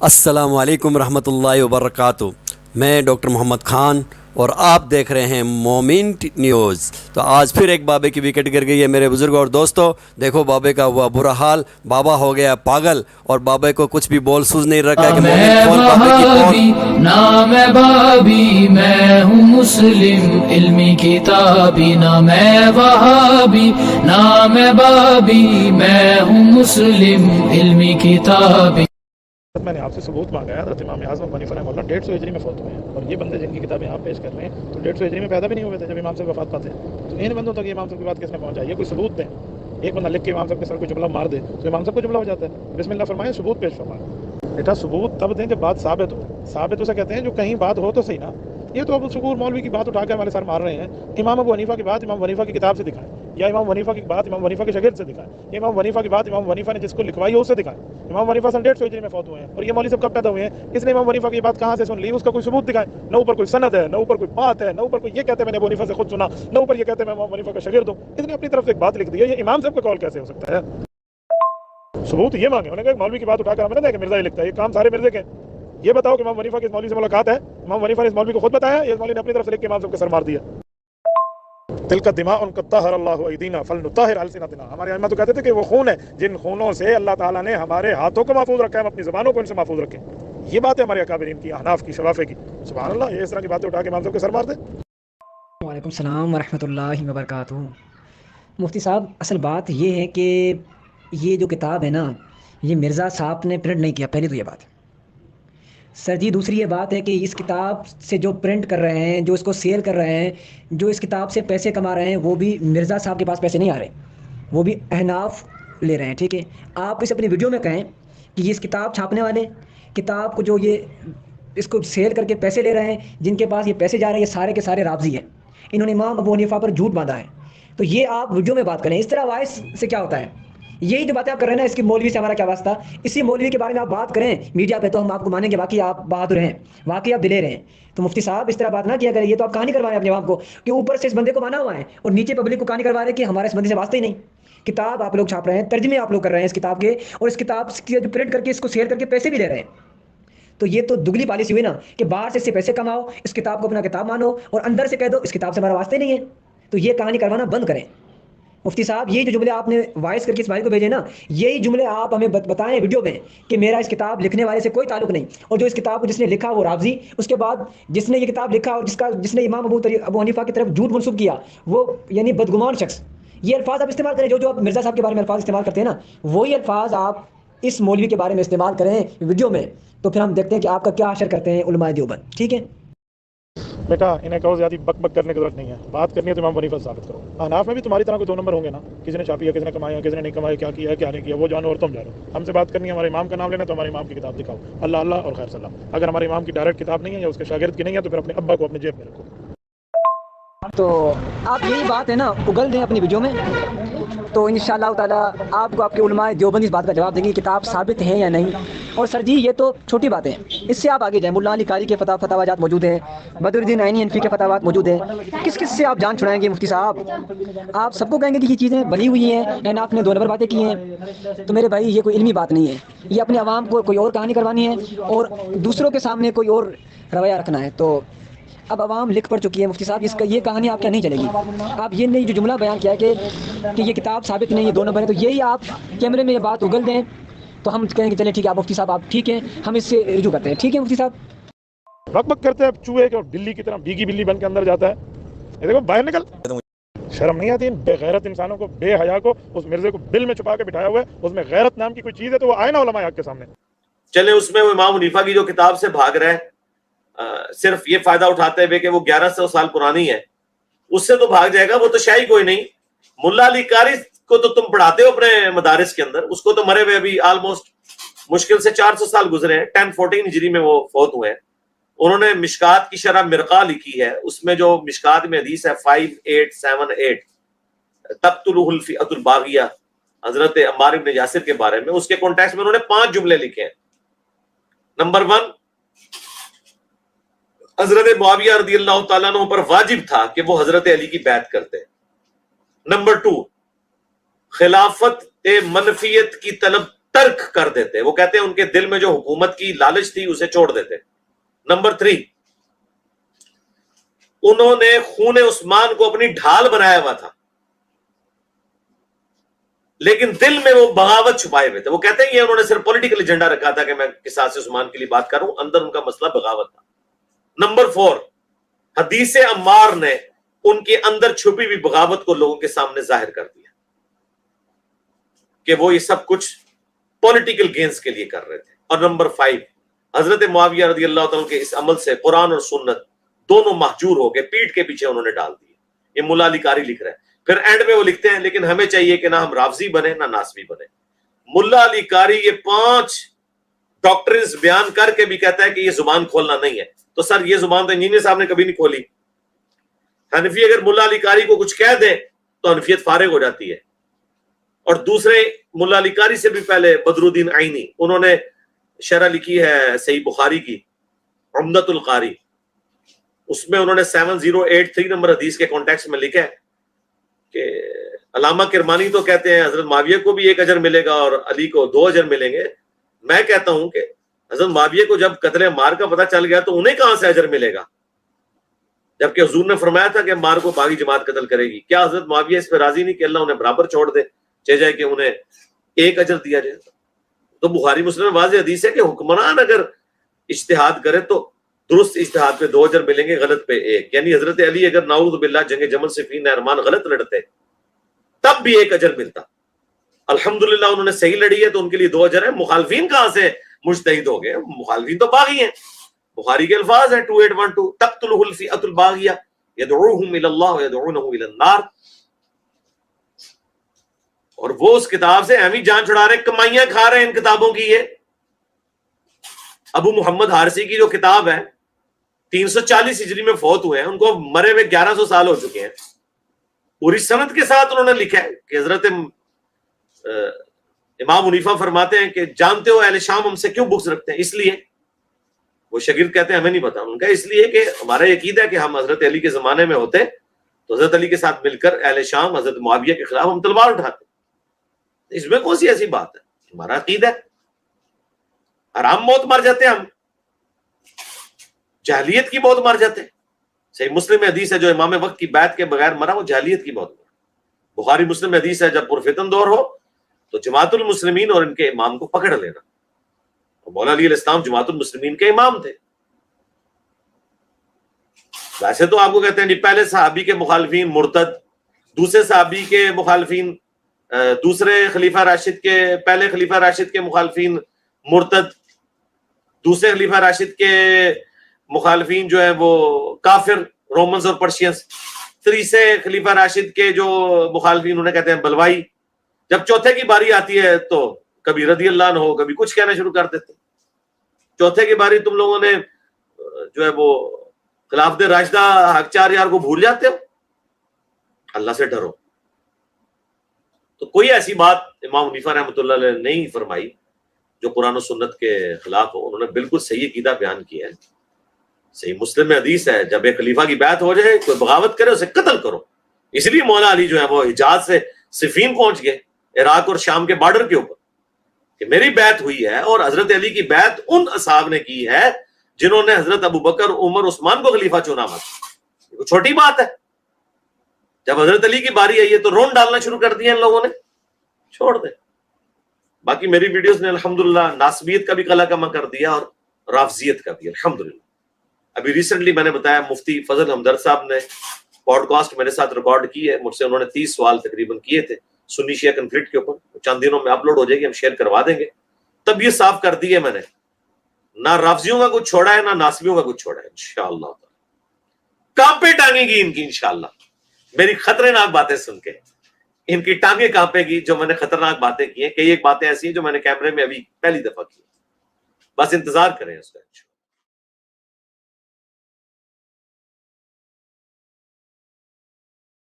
السلام علیکم ورحمۃ اللہ وبرکاتہ۔ میں ڈاکٹر محمد خان اور آپ دیکھ رہے ہیں مومن نیوز۔ تو آج پھر ایک بابے کی وکٹ گر گئی ہے میرے بزرگوں اور دوستوں۔ دیکھو بابے کا ہوا برا حال، بابا ہو گیا پاگل اور بابے کو کچھ بھی بول سوز نہیں رکھا کہ مومن کون بابے کی کون۔ نام بابی میں ہوں مسلم علمی کتابی، نام وہابی نام بابی میں ہوں مسلم علمی کتابی۔ میں نے آپ سے ثبوت مانگا ہے، حضرت امام اعظم ابو حنیفہ رحمہ اللہ 150 ہجری میں فوت ہوئے ہیں، اور یہ بندے جن کی کتابیں آپ پیش کر رہے ہیں تو 150 ہجری میں پیدا بھی نہیں ہوئے تھے جب امام صاحب وفات پاتے ہیں۔ تو ان بندوں تک امام صاحب کی بات کس نے پہنچائی؟ یہ کوئی ثبوت دیں۔ ایک بندہ لکھ کے امام صاحب کے سر کو جملہ مار دے تو امام صاحب کو جملہ ہو جاتا ہے۔ بسم اللہ فرمائیں، ثبوت پیش فرمائیں۔ بیٹا ثبوت تب دیں جب بات ثابت ہو۔ ثابت اسے کہتے ہیں جو کہیں بات ہو تو صحیح نا۔ یہ تو ابو سکور مولوی کی بات اٹھا کے ہمارے سر مار رہے ہیں۔ امام ابو حنیفہ کی بات امام حنیفہ کی کتاب سے دکھائیں، یا امام حنیفہ کی بات امام حنیفہ کے شاگرد سے دکھائیں، یا امام حنیفہ کی بات امام حنیفہ نے جس کو لکھوائی ہے اس سے دکھائیں۔ امام حنیفہ سن 150 ہجری میں فوت ہوئے ہیں، اور یہ مولوی صاحب کب پیدا ہوئے ہیں؟ اس نے امام حنیفہ کی بات کہاں سے سن لی؟ اس کا کوئی ثبوت دکھائیں۔ نہ اوپر کوئی سند ہے، نہ اوپر کوئی بات ہے، نہ اوپر کوئی یہ کہتے ہیں میں نے ابو حنیفہ سے خود سنا، نہ اوپر یہ کہتے ہیں میں امام حنیفہ کا شاگرد ہوں۔ اس نے اپنی طرف سے ایک بات لکھ دی ہے، یہ امام صاحب کا قول کیسے ہو سکتا ہے؟ ثبوت یہ مانگے، انہوں نے کہا مرزا کی بات اٹھا کر ہمیں نہ کہ مرزا یہ لکھتا ہے، یہ کام سارے مرزے کے ہیں۔ یہ بتاؤ کہ امام حنیفہ کی اس مولوی سے ملاقات ہے؟ امام حنیفہ نے اس مولوی کو خود بتایا یا اس مولوی نے اپنی طرف سے لکھ کے امام صاحب کے سر مار دیا؟ تلک دماء قد طہر اللہ ایدینا فلنطہر السنتنا۔ ہمارے ائمہ تو کہتے تھے کہ وہ خون ہے جن خونوں سے اللہ تعالیٰ نے ہمارے ہاتھوں کو محفوظ رکھا ہے، ہم اپنی زبانوں کو ان سے محفوظ رکھیں۔ یہ بات ہے ہمارے اکابرین کی، احناف کی، شوافے کی۔ سبحان اللہ، یہ اس طرح کی باتیں اٹھا کے امام صاحب کے سر مار دیں۔ وعلیکم السلام ورحمۃ اللہ وبرکاتہ۔ مفتی صاحب، اصل بات یہ ہے کہ یہ جو کتاب ہے نا، یہ مرزا صاحب نے پرنٹ نہیں کیا، پہلی تو یہ بات۔ سر جی دوسری یہ بات ہے کہ اس کتاب سے جو پرنٹ کر رہے ہیں، جو اس کو سیل کر رہے ہیں، جو اس کتاب سے پیسے کما رہے ہیں، وہ بھی مرزا صاحب کے پاس پیسے نہیں آ رہے، وہ بھی احناف لے رہے ہیں۔ ٹھیک ہے، آپ اس اپنی ویڈیو میں کہیں کہ یہ اس کتاب چھاپنے والے، کتاب کو جو یہ اس کو سیل کر کے پیسے لے رہے ہیں، جن کے پاس یہ پیسے جا رہے ہیں، یہ سارے کے سارے رافضی ہیں، انہوں نے امام ابو حنیفہ پر جھوٹ باندھا ہے۔ تو یہ آپ ویڈیو میں بات کریں، اس طرح وائس سے کیا ہوتا ہے؟ یہی جو باتیں آپ کر رہے ہیں نا، اس کی مولوی سے ہمارا کیا واسطہ؟ اسی مولوی کے بارے میں آپ بات کریں میڈیا پہ تو ہم آپ کو مانیں گے، واقعی آپ بہادر ہیں، واقعی آپ دلیر ہیں۔ تو مفتی صاحب اس طرح بات نہ کیا کریں، یہ تو آپ کہانی کروا رہے ہیں اپنے آپ کو کہ اوپر سے اس بندے کو مانا ہوا ہے اور نیچے پبلک کو کہانی کروا رہے ہیں کہ ہمارے اس بندے سے واسطہ ہی نہیں۔ کتاب آپ لوگ چھاپ رہے ہیں، ترجمے آپ لوگ کر رہے ہیں اس کتاب کے، اور اس کتاب کی جو پرنٹ کر کے اس کو شیئر کر کے پیسے بھی لے رہے ہیں۔ تو یہ تو دگلی پالیسی ہوئی نا کہ باہر سے اس سے پیسے کماؤ، اس کتاب کو اپنا کتاب مانو، اور اندر سے کہہ دو اس کتاب سے ہمارا واسطہ ہی نہیں ہے۔ تو یہ کہانی کروانا بند کریں مفتی صاحب۔ یہ جو جملے آپ نے وائس کر کے اس بھائی کو بھیجے نا، یہی جملے آپ ہمیں بتائیں ویڈیو میں کہ میرا اس کتاب لکھنے والے سے کوئی تعلق نہیں، اور جو اس کتاب کو جس نے لکھا وہ رافضی، اس کے بعد جس نے یہ کتاب لکھا اور جس نے امام ابو حنیفہ کی طرف جھوٹ منسوب کیا، وہ یعنی بدگمان شخص۔ یہ الفاظ آپ استعمال کریں، جو آپ مرزا صاحب کے بارے میں الفاظ استعمال کرتے ہیں نا، وہی الفاظ آپ اس مولوی کے بارے میں استعمال کریں ویڈیو میں، تو پھر ہم دیکھتے ہیں کہ آپ کا کیا حشر کرتے ہیں علماء دیوبند۔ ٹھیک ہے بیٹا انہیں کہو زیادہ بک بک کرنے کی ضرورت نہیں ہے، بات کرنی ہے تو امام حنیفہ سے ثابت کرو۔ احناف میں بھی تمہاری طرح کوئی 2 نمبر ہوں گے نا، کسی نے چھاپی ہے، کسی نے کمایا، کسی نے نہیں کمایا، کیا کیا ہے کیا نہیں کیا، وہ جانو اور تم جانو۔ ہم سے بات کرنی ہے، ہمارے امام کا نام لینا تو ہمارے امام کی کتاب دکھاؤ، اللہ اللہ اور خیر سلام۔ اگر ہمارے امام کی ڈائریکٹ کتاب نہیں ہے یا اس کے شاگرد کی نہیں ہے تو پھر اپنے ابا کو اپنے جیب میں رکھو۔ تو آپ یہی بات ہے نا اگل دیں اپنی ویڈیو میں، تو انشاءاللہ تعالیٰ آپ کو آپ کے علماء دیوبند اس بات کا جواب دیں گے کہ کتاب ثابت ہے یا نہیں۔ اور سر جی یہ تو چھوٹی بات ہے، اس سے آپ آگے جائیں۔ ملا علی قاری کے فتاوی جات موجود ہیں، بدر الدین عینی انفی کے فتاوات موجود ہیں، کس کس سے آپ جان چھڑائیں گے مفتی صاحب؟ آپ سب کو کہیں گے کہ یہ چیزیں بنی ہوئی ہیں، احناف نے 2 نمبر باتیں کی ہیں۔ تو میرے بھائی یہ کوئی علمی بات نہیں ہے، یہ اپنے عوام کو کوئی اور کہانی کروانی ہے اور دوسروں کے سامنے کوئی اور رویہ رکھنا ہے۔ تو اب عوام لکھ پڑ چکی ہے مفتی صاحب، اس کا یہ کہانی آپ کیا نہیں چلے گی۔ آپ یہ نہیں جو جملہ بیان کیا ہے کہ یہ کتاب ثابت نہیں، یہ 2 نمبر ہے، تو یہی آپ کیمرے میں یہ بات اگل دیں تو ہم کہیں کہ چلیں ٹھیک ہے آپ مفتی صاحب آپ ٹھیک ہیں، ہم اس سے رجوع کرتے ہیں۔ ٹھیک ہے مفتی صاحب؟ بک بک کرتے ہیں چوہے کے اور بلی کی طرح بھیگی بلی بن کے اندر جاتا ہے۔ یہ دیکھو باہر نکل، شرم نہیں آتی ان بے غیرت انسانوں کو، بے حیا کو؟ اس مرزے کو بل میں چھپا کے بٹھایا ہوا ہے، اس میں غیرت نام کی کوئی چیز ہے تو وہ آئے نا علماء حق کے سامنے۔ چلے اس میں وہ امام حنیفہ کی جو کتاب سے بھاگ رہے ہیں، صرف یہ فائدہ اٹھاتے ہوئے کہ وہ 1100 سال پرانی ہے، اس سے تو بھاگ جائے گا، وہ تو شاہی کوئی نہیں۔ ملا علی قاری کو تو تم پڑھاتے ہو اپنے مدارس کے اندر، اس کو تو مرے ہوئے ابھی آلموسٹ مشکل سے 400 سال گزرے ہیں، 1014 ہجری میں وہ فوت ہوئے ہیں۔ انہوں نے مشکات کی شرح مرقہ لکھی ہے، اس میں جو مشکات میں حدیث ہے 5878 تقتلہ الفئۃ الباغیہ، حضرت عمار بن یاسر کے بارے میں، اس کے کانٹیکسٹ میں انہوں نے 5 جملے لکھے ہیں۔ نمبر 1، حضرت معاویہ رضی اللہ تعالیٰ عنہ پر واجب تھا کہ وہ حضرت علی کی بیعت کرتے۔ نمبر 2، خلافت منفیت کی طلب ترک کر دیتے. وہ کہتے ہیں ان کے دل میں جو حکومت کی لالچ تھی اسے چھوڑ دیتے. نمبر 3، انہوں نے خون عثمان کو اپنی ڈھال بنایا ہوا تھا لیکن دل میں وہ بغاوت چھپائے ہوئے تھے. وہ کہتے ہیں یہ انہوں نے صرف پولیٹیکل ایجنڈا رکھا تھا کہ میں قصاص عثمان کے لیے بات کروں، اندر ان کا مسئلہ بغاوت تھا. نمبر 4، حدیث عمار نے ان کے اندر چھپی ہوئی بغاوت کو لوگوں کے سامنے ظاہر کر دیا کہ وہ یہ سب کچھ پولیٹیکل گینز کے لیے کر رہے تھے. اور نمبر 5، حضرت معاویہ رضی اللہ تعالیٰ کے اس عمل سے قرآن اور سنت دونوں محجور ہو گئے، پیٹ کے پیچھے انہوں نے ڈال دیے. یہ مولا علی قاری لکھ رہے ہیں. پھر اینڈ میں وہ لکھتے ہیں لیکن ہمیں چاہیے کہ نہ ہم رافضی بنے نہ ناسبی بنے. ملا علی قاری یہ 5 ڈاکٹرنز بیان کر کے بھی کہتا ہے کہ یہ زبان کھولنا نہیں ہے. تو سر یہ زبان تو انجینئر صاحب نے کبھی نہیں کھولی. حنفی اگر ملا علی قاری کو کچھ کہہ دیں تو حنفیت فارغ ہو جاتی ہے. اور دوسرے ملا علی قاری سے بھی پہلے بدر الدین عینی، انہوں نے شرح لکھی ہے صحیح بخاری کی، عمدۃ القاری. اس میں انہوں نے 7083 نمبر حدیث کے کانٹیکس میں لکھا ہے کہ علامہ کرمانی تو کہتے ہیں حضرت معاویہ کو بھی 1 اجر ملے گا اور علی کو 2 اجر ملیں گے. میں کہتا ہوں کہ حضرت معاویہ کو جب قتل عمار کا پتہ چل گیا تو انہیں کہاں سے اجر ملے گا، جبکہ حضور نے فرمایا تھا کہ عمار کو باغی جماعت قتل کرے گی. کیا حضرت معاویہ اس پہ راضی نہیں کہ اللہ انہیں برابر چھوڑ دے، چاہے جائے کہ انہیں 1 اجر دیا جائے؟ تو بخاری مسلم میں واضح حدیث ہے کہ حکمران اگر اجتہاد کرے تو درست اجتہاد پہ 2 اجر ملیں گے، غلط پہ 1. یعنی حضرت علی اگر نعوذ باللہ جنگ جمل صفین نہرمان غلط لڑتے تب بھی 1 اجر ملتا. الحمدللہ انہوں نے صحیح لڑی ہے تو ان کے لیے 2 اجر ہے. مخالفین کہاں سے مجتہد ہو گئے؟ مخالفین تو باغی ہیں. بخاری کے الفاظ ہیں 2812 تقتلہ الفئۃ الباغیہ یدعوہم الی اللہ ویدعونہ الی النار. اور وہ اس کتاب سے اہمی جان چھڑا رہے، کمائیاں کھا رہے ہیں ان کتابوں کی. یہ ابو محمد حارثی کی جو کتاب ہے 340 ہجری میں فوت ہوئے ہیں، ان کو مرے ہوئے 1100 سال ہو چکے ہیں. پوری سند کے ساتھ انہوں نے لکھا ہے کہ حضرت امام حنیفہ فرماتے ہیں کہ جانتے ہو اہل شام ہم سے کیوں بغض رکھتے ہیں؟ اس لیے وہ شاگرد کہتے ہیں ہمیں نہیں پتا. ان کا اس لیے کہ ہمارا یقین ہے کہ ہم حضرت علی کے زمانے میں ہوتے تو حضرت علی کے ساتھ مل کر اہل شام حضرت معاویہ کے خلاف ہم تلوار اٹھاتے. اس میں کون سی ایسی بات ہے؟ ہمارا عقیدہ ہے. حرام موت مر جاتے ہم، جاہلیت کی موت مر جاتے. صحیح مسلم میں حدیث ہے جو امام وقت کی بیعت کے بغیر مرا وہ جاہلیت کی موت مرا. بخاری مسلم میں حدیث ہے جب پرفتن دور ہو تو جماعت المسلمین اور ان کے امام کو پکڑ لینا. مولا علی علیہ السلام جماعت المسلمین کے امام تھے. ویسے تو آپ کو کہتے ہیں جی پہلے صحابی کے مخالفین مرتد، دوسرے صحابی کے مخالفین، دوسرے خلیفہ راشد کے، پہلے خلیفہ راشد کے مخالفین مرتد، دوسرے خلیفہ راشد کے مخالفین جو ہے وہ کافر، رومنز اور پرشینز، تیسرے خلیفہ راشد کے جو مخالفین انہیں کہتے ہیں بلوائی. جب چوتھے کی باری آتی ہے تو کبھی رضی اللہ عنہ ہو کبھی کچھ کہنا شروع کر دیتے. چوتھے کی باری تم لوگوں نے جو ہے وہ خلافت راشدہ حق 4 یار کو بھول جاتے ہو. اللہ سے ڈرو. تو کوئی ایسی بات امام حنیفہ رحمۃ اللہ علیہ نے نہیں فرمائی جو قرآن و سنت کے خلاف ہو. انہوں نے بالکل صحیح عقیدہ بیان کیا ہے. صحیح مسلم میں حدیث ہے جب ایک خلیفہ کی بیعت ہو جائے کوئی بغاوت کرے اسے قتل کرو. اس لیے مولا علی جو ہے وہ حجاز سے صفین پہنچ گئے، عراق اور شام کے بارڈر کے اوپر، کہ میری بیعت ہوئی ہے اور حضرت علی کی بیعت ان اصحاب نے کی ہے جنہوں نے حضرت ابو بکر، عمر، عثمان کو خلیفہ چنا مت. چھوٹی بات ہے. جب حضرت علی کی باری آئی ہے تو رون ڈالنا شروع کر دیا ان لوگوں نے. چھوڑ دیں. باقی میری ویڈیوز نے الحمدللہ ناسبیت کا بھی قلع کما کر دیا اور رافضیت کا بھی الحمدللہ. ابھی ریسنٹلی میں نے بتایا مفتی فضل ہمدرد صاحب نے پوڈ کاسٹ میرے ساتھ ریکارڈ کی ہے. مجھ سے انہوں نے 30 سوال تقریباً کیے تھے سنی شیعہ کنفلکٹ کے اوپر. چند دنوں میں اپلوڈ ہو جائے گی، ہم شیئر کروا دیں گے. تب یہ صاف کر دی ہے میں نے، نہ رافضیوں کا کچھ چھوڑا ہے نہ ناسبیوں کا کچھ چھوڑا ہے. انشاءاللہ کانپے ٹانگے گی ان کی انشاءاللہ. میری خطرناک باتیں سن کے ان کی ٹانگیں کانپے گی جو میں نے خطرناک باتیں کی ہیں. کئی ایک باتیں ایسی ہیں جو میں نے کیمرے میں ابھی پہلی دفعہ کی. بس انتظار کریں اس کا.